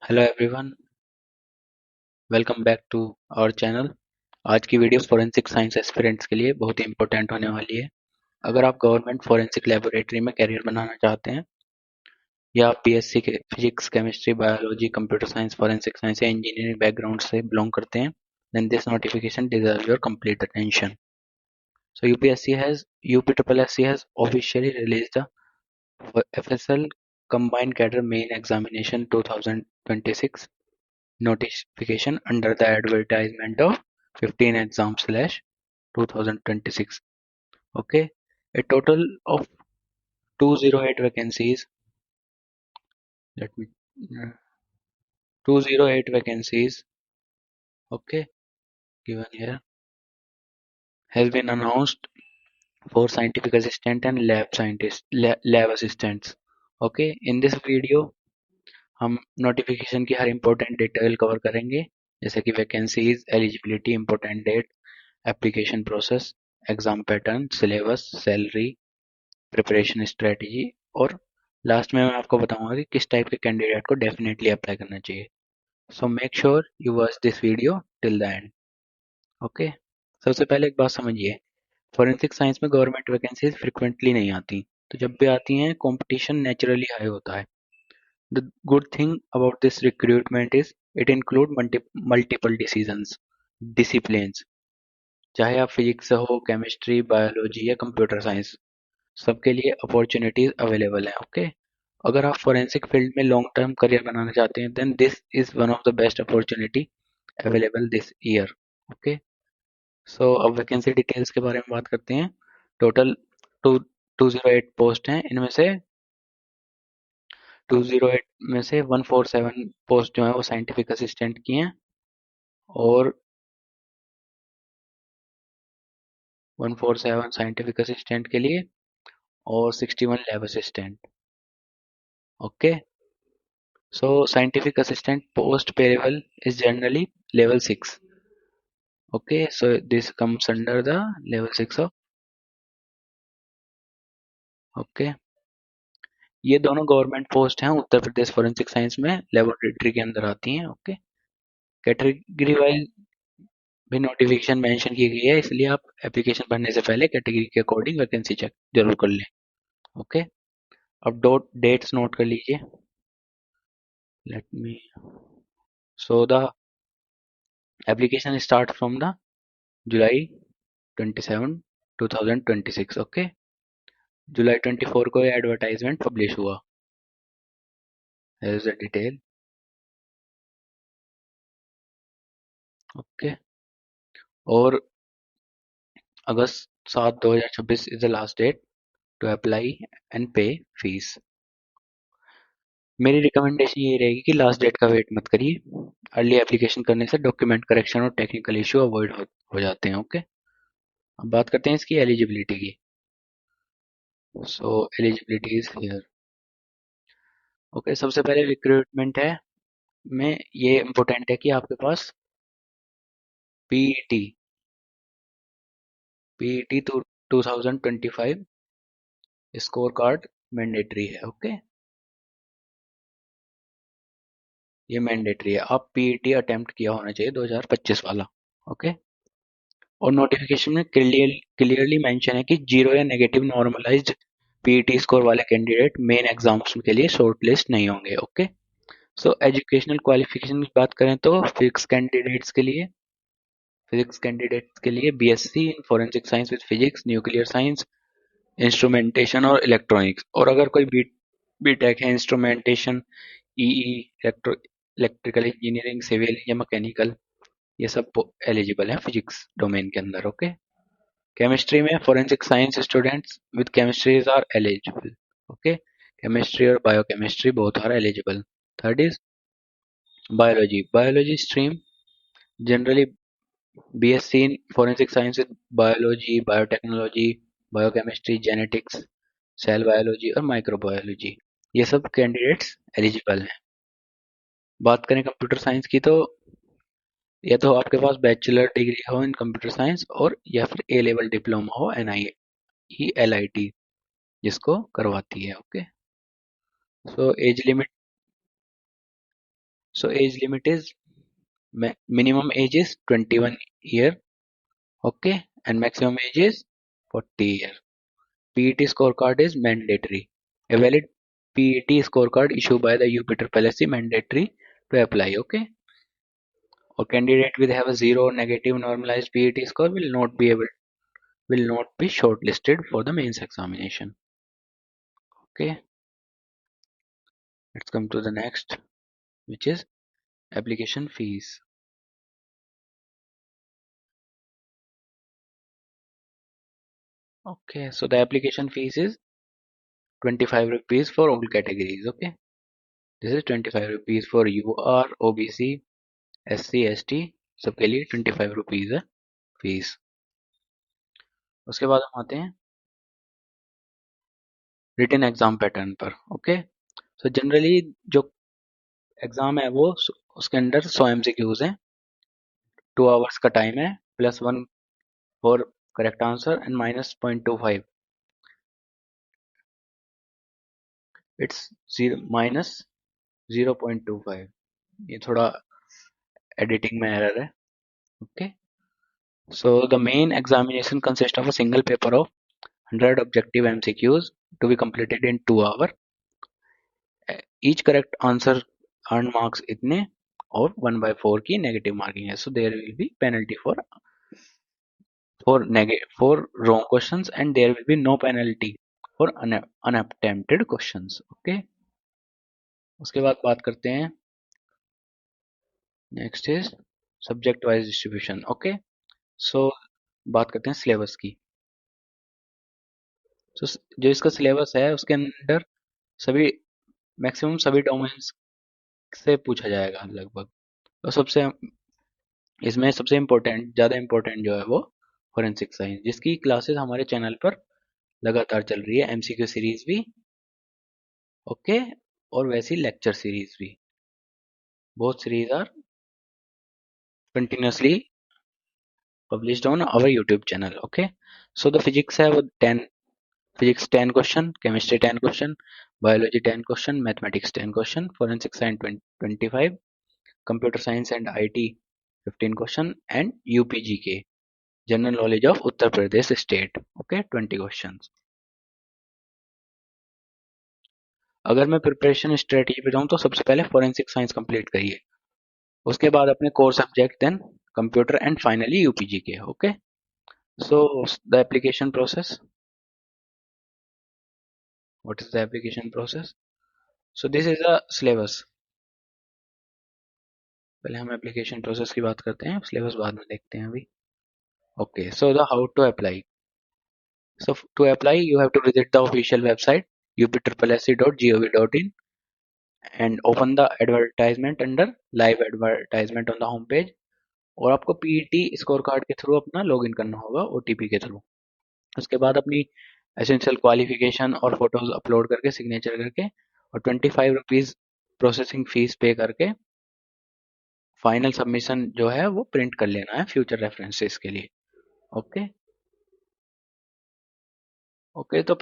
Hello everyone, welcome back to our channel. आज की video forensic science aspirants के लिए बहुत ही इंपॉर्टेंट होने वाली है। अगर आप गवर्नमेंट फोरेंसिक लेबोरेटरी में करियर बनाना चाहते हैं या आप बीएससी के physics, chemistry, biology, computer science, forensic science या इंजीनियरिंग बैकग्राउंड से बिलोंग करते हैं, then this notification deserve your complete attention. So UPSSC has officially released the FSL Combined Cadre Main Examination 2026 notification under the advertisement of 15 exam slash 2026. Okay, a total of 208 vacancies. Let me 208 vacancies. Okay, given here has been announced for scientific assistant and lab scientist, lab assistants. Okay, in this video हम notification की हर important detail cover करेंगे, जैसे कि vacancies, eligibility, important date, application process, exam pattern, syllabus, salary, preparation strategy और last में मैं आपको बताऊंगा कि किस टाइप के कैंडिडेट को डेफिनेटली अप्लाई करना चाहिए। So make sure you watch this video till the end. Okay, सबसे पहले एक बात समझिए, फॉरेंसिक साइंस में गवर्नमेंट वैकेंसीज फ्रिक्वेंटली नहीं आती, तो जब भी आती हैं कंपटीशन नेचुरली हाई होता है। The good thing about this recruitment is it include multiple disciplines, चाहे आप फिजिक्स से हो, केमिस्ट्री, बायोलॉजी या कंप्यूटर साइंस, सबके लिए अपॉर्चुनिटीज अवेलेबल है। ओके, अगर आप फोरेंसिक फील्ड में लॉन्ग टर्म करियर बनाना चाहते हैं, then this is one of the best opportunity available this year. Okay, so अब वैकेंसी डिटेल्स के बारे में बात करते हैं। टोटल टू 208 पोस्ट हैं, इनमें से 208 में से 147 पोस्ट जो है वो साइंटिफिक असिस्टेंट की हैं और 147 साइंटिफिक असिस्टेंट के लिए और 61 lab assistant. Okay, so scientific assistant post payable is generally level 6. Okay, so this comes under the level 6 of okay, ये दोनों गवर्नमेंट पोस्ट हैं उत्तर प्रदेश फोरेंसिक साइंस में लेबोरेटरी के अंदर आती हैं। ओके, कैटेगरी वाइज भी नोटिफिकेशन मेंशन की गई है, इसलिए आप एप्लीकेशन भरने से पहले कैटेगरी के अकॉर्डिंग वैकेंसी चेक जरूर कर लें। ओके, अब डेट्स नोट कर लीजिए। Let me so the application start from the July 27 2026। Okay, जुलाई 24 को ये एडवर्टाइजमेंट पब्लिश हुआ। Here's the detail. ओके, और August 7 2026 is the last date to apply and pay fees. मेरी रिकमेंडेशन ये रहेगी कि लास्ट डेट का वेट मत करिए। अर्ली एप्लीकेशन करने से डॉक्यूमेंट करेक्शन और टेक्निकल इशू अवॉइड हो जाते हैं। ओके, अब बात करते हैं इसकी एलिजिबिलिटी की। सो एलिजिबिलिटी इज हियर। ओके, सबसे पहले रिक्रूटमेंट है में ये इम्पोर्टेंट है कि आपके पास PET PET 2025 score card mandatory है। ओके, ये मैंडेटरी है, आप पीईटी अटेम्प्ट किया होना चाहिए 2025 वाला। ओके, और नोटिफिकेशन में क्लियरली मेंशन है कि जीरो या नेगेटिव नॉर्मलाइज्ड पीईटी स्कोर वाले कैंडिडेट मेन एग्जाम्स के लिए शॉर्ट लिस्ट नहीं होंगे। ओके, सो एजुकेशनल क्वालिफिकेशन की बात करें तो फिजिक्स कैंडिडेट्स के लिए BSc in forensic science with physics, nuclear science, instrumentation और इलेक्ट्रॉनिक्स, और अगर कोई बीटेक है instrumentation, EE, electrical engineering, civil या मैकेनिकल, ये सब एलिजिबल है फिजिक्स डोमेन के अंदर। ओके, केमिस्ट्री में forensic science students with chemistries are eligible. Okay, chemistry और biochemistry both are eligible. Third is biology stream generally BSc in forensic science with biology, biotechnology, biochemistry, genetics, cell biology और microbiology, ये सब candidates eligible हैं। बात करें computer science की, तो या तो आपके पास बैचलर डिग्री हो इन कंप्यूटर साइंस और या फिर ए लेवल डिप्लोमा हो, NIELIT जिसको करवाती है। Okay, so age limit So age limit is minimum age is 21 year, okay, and maximum age is 40 year. PET scorecard is mandatory. A valid PET scorecard issued by the UP policy mandatory to apply, okay. Or candidate will have a zero negative normalized PET score will not be shortlisted for the mains examination. Okay, let's come to the next, which is application fees. Okay, so the application fees is 25 rupees for all categories. Okay, this is 25 rupees for UR, OBC, SC, ST, सबके लिए 25 rupees है fees. उसके बाद हम आते हैं written exam pattern पर. Okay, so generally जो एग्जाम है वो उसके अंदर 100 MCQs हैं, 2 आवर्स का टाइम है, +1 for correct answer and -0.25. It's -0.25. ये थोड़ा एडिटिंग में एरर है. Okay, so the main examination consists of a single paper of 100 objective MCQs to be completed in 2 hours. Each correct answer earn marks इतने और 1/4 की negative marking है. So there will be penalty for wrong questions and there will be no penalty for unattempted questions. Okay, उसके बाद बात करते हैं next is subject wise distribution. Okay, so बात करते हैं सिलेबस की. तो जो इसका सिलेबस है उसके अंदर सभी मैक्सिमम सभी डोमेन्स से पूछा जाएगा लगभग. तो इसमें सबसे इम्पोर्टेंट ज़्यादा इम्पोर्टेंट जो है वो फोरेंसिक साइंस, जिसकी क्लासेस हमारे चैनल पर लगातार चल रही है. MCQ सीरीज भी, ओके, और वैसी लेक्चर सीरीज भी. Both series are continuously published on our YouTube channel. Okay, so the physics है वो 10 physics 10 question, chemistry 10 question, biology 10 question, mathematics 10 question, forensic science 25, computer science and IT 15 question and UPGK general knowledge of Uttar Pradesh state, okay, 20 questions. अगर मैं preparation strategy पे जाऊँ तो सबसे पहले forensic science complete करिए, उसके बाद अपने core subject, then computer and finally UPGK. Okay, so the application process. What is the application process? So this is a syllabus. पहले हम एप्लीकेशन प्रोसेस की बात करते हैं, सिलेबस बाद में देखते हैं अभी. Okay, so the how to apply. So to apply, you have to visit the official website upsc.gov.in and open the advertisement under live advertisement on the home page. और आपको PET स्कोर कार्ड के through अपना login करना होगा OTP के through. उसके बाद अपनी एसेंशियल क्वालिफिकेशन और फोटोज अपलोड करके सिग्नेचर करके और 25 रुपीज प्रोसेसिंग फीस पे करके फाइनल सबमिशन जो है वो प्रिंट कर लेना है फ्यूचर रेफरेंसेस के लिए. ओके, ओके, तो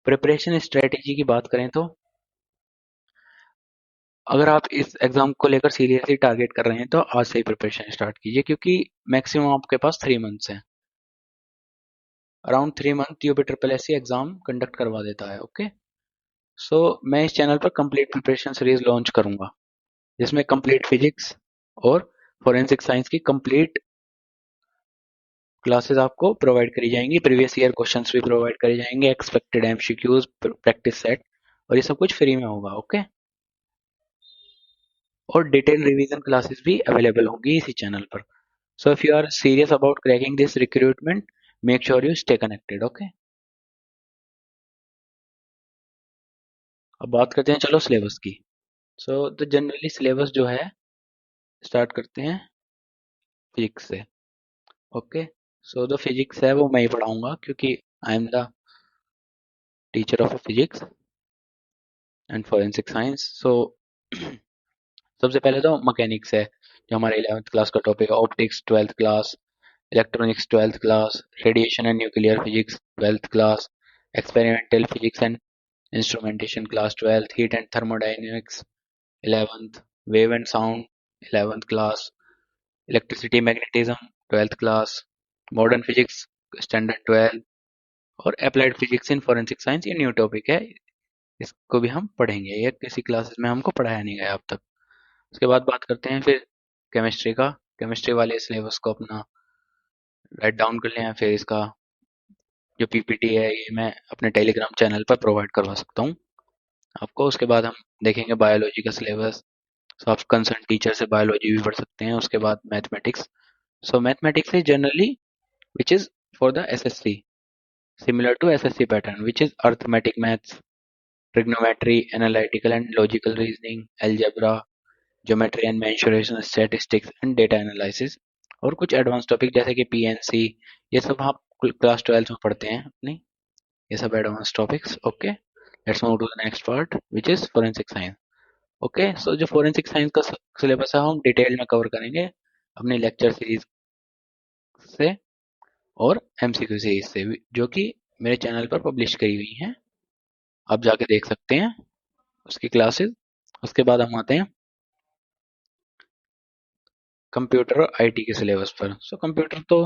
प्रिपरेशन स्ट्रेटेजी की बात करें तो अगर आप इस एग्जाम को लेकर सीरियसली टारगेट कर रहे हैं तो आज से ही प्रिपरेशन स्टार्ट कीजिए, क्योंकि मैक्सिमम आपके पास 3 मंथ्स हैं. Around 3 month UP triple S exam conduct करवा देता है. ओके, सो मैं इस चैनल पर कंप्लीट प्रिपरेशन सीरीज लॉन्च करूंगा, जिसमें कंप्लीट फिजिक्स और फोरेंसिक साइंस की कंप्लीट क्लासेस आपको प्रोवाइड करी जाएंगी. प्रीवियस ईयर क्वेश्चंस भी प्रोवाइड करे जाएंगे, एक्सपेक्टेड MCQs, प्रैक्टिस सेट, और ये सब कुछ फ्री में होगा. ओके, और डिटेल रिवीजन क्लासेस भी अवेलेबल होंगी इसी चैनल पर. So if you are serious about cracking this recruitment, make sure you stay connected. Okay. अब बात करते हैं चलो सिलेबस की. तो जनरली सिलेबस जो है स्टार्ट करते हैं फिजिक्स से. ओके, सो द फिजिक्स है वो मैं ही पढ़ाऊंगा, क्योंकि I am the teacher of physics and forensic science. So सबसे पहले तो मैकेनिक्स है, जो हमारे 11th क्लास का टॉपिक है. Optics 12th class, electronics 12th class, radiation and nuclear physics 12th class, experimental physics and Instrumentation class 12th, heat and thermodynamics 11th, wave and sound 11th class, electricity magnetism 12th class, modern physics standard 12 और applied physics in forensic science ये new topic है। इसको भी हम पढ़ेंगे, ये किसी classes में हमको पढ़ाया नहीं गया अब तक। उसके बाद बात करते हैं फिर केमिस्ट्री का। केमिस्ट्री वाले सिलेबस को अपना राइट डाउन कर लें, फिर इसका जो पीपीटी है ये मैं अपने टेलीग्राम चैनल पर प्रोवाइड करवा सकता हूँ आपको। उसके बाद हम देखेंगे बायोलॉजी का सिलेबस। सो आप कंसर्न टीचर से बायोलॉजी भी पढ़ सकते हैं। उसके बाद mathematics. So mathematics is generally which is for the assessee, similar to SSC pattern, which is arithmetic maths, trigonometry, analytical and logical reasoning, algebra, geometry and mensuration, statistics and data analysis। और कुछ advance topic जैसे कि PNC, ये सब आप class 12 में पढ़ते हैं अपनी, ये सब advance topics. Okay, let's move to the next part which is forensic science. Okay, so जो फोरेंसिक साइंस का सिलेबस है हम डिटेल में कवर करेंगे अपने लेक्चर सीरीज से और एमसीक्यू सीरीज से जो कि मेरे चैनल पर पब्लिश करी हुई हैं, आप जाके देख सकते हैं उसकी क्लासेस। उसके बाद हम आते हैं कंप्यूटर और आईटी के सिलेबस पर। सो कंप्यूटर तो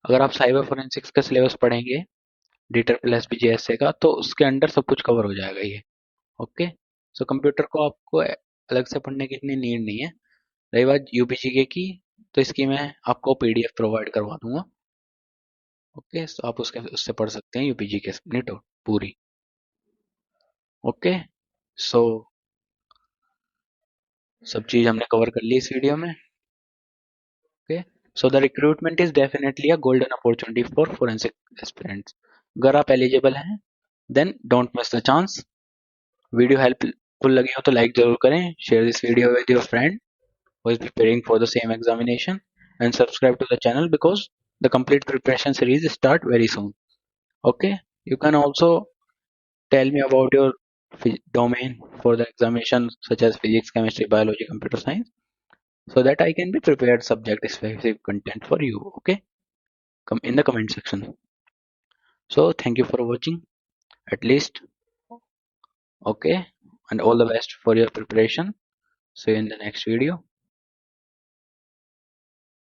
अगर आप साइबर फोरेंसिक्स का सिलेबस पढ़ेंगे डी ट्रिपल एस बीजीएसए का, तो उसके अंडर सब कुछ कवर हो जाएगा ये। ओके, सो कंप्यूटर को आपको अलग से पढ़ने की इतनी नीड नहीं है। रही बात यूपीजीके की, तो इसकी मैं आपको पीडीएफ प्रोवाइड करवा दूंगा। ओके, सो आप उससे पढ़ सकते हैं यूपीजीके नीट पूरी। ओके, सो सब चीज हमने कवर कर ली इस वीडियो में। Okay, so the recruitment is definitely a golden opportunity for forensic aspirants. अगर आप एलिजिबल हैं then don't miss the chance. Video helpful लगी हो तो लाइक जरूर करें, share this video with your friend who is preparing for the same examination and subscribe to the channel because the complete preparation series start very soon. Okay, you can also tell me about your domain for the examination such as physics, chemistry, biology, computer science so that I can be prepared subject specific content for you. Okay, come in the comment section. So thank you for watching at least. Okay, and all the best for your preparation. See you in the next video.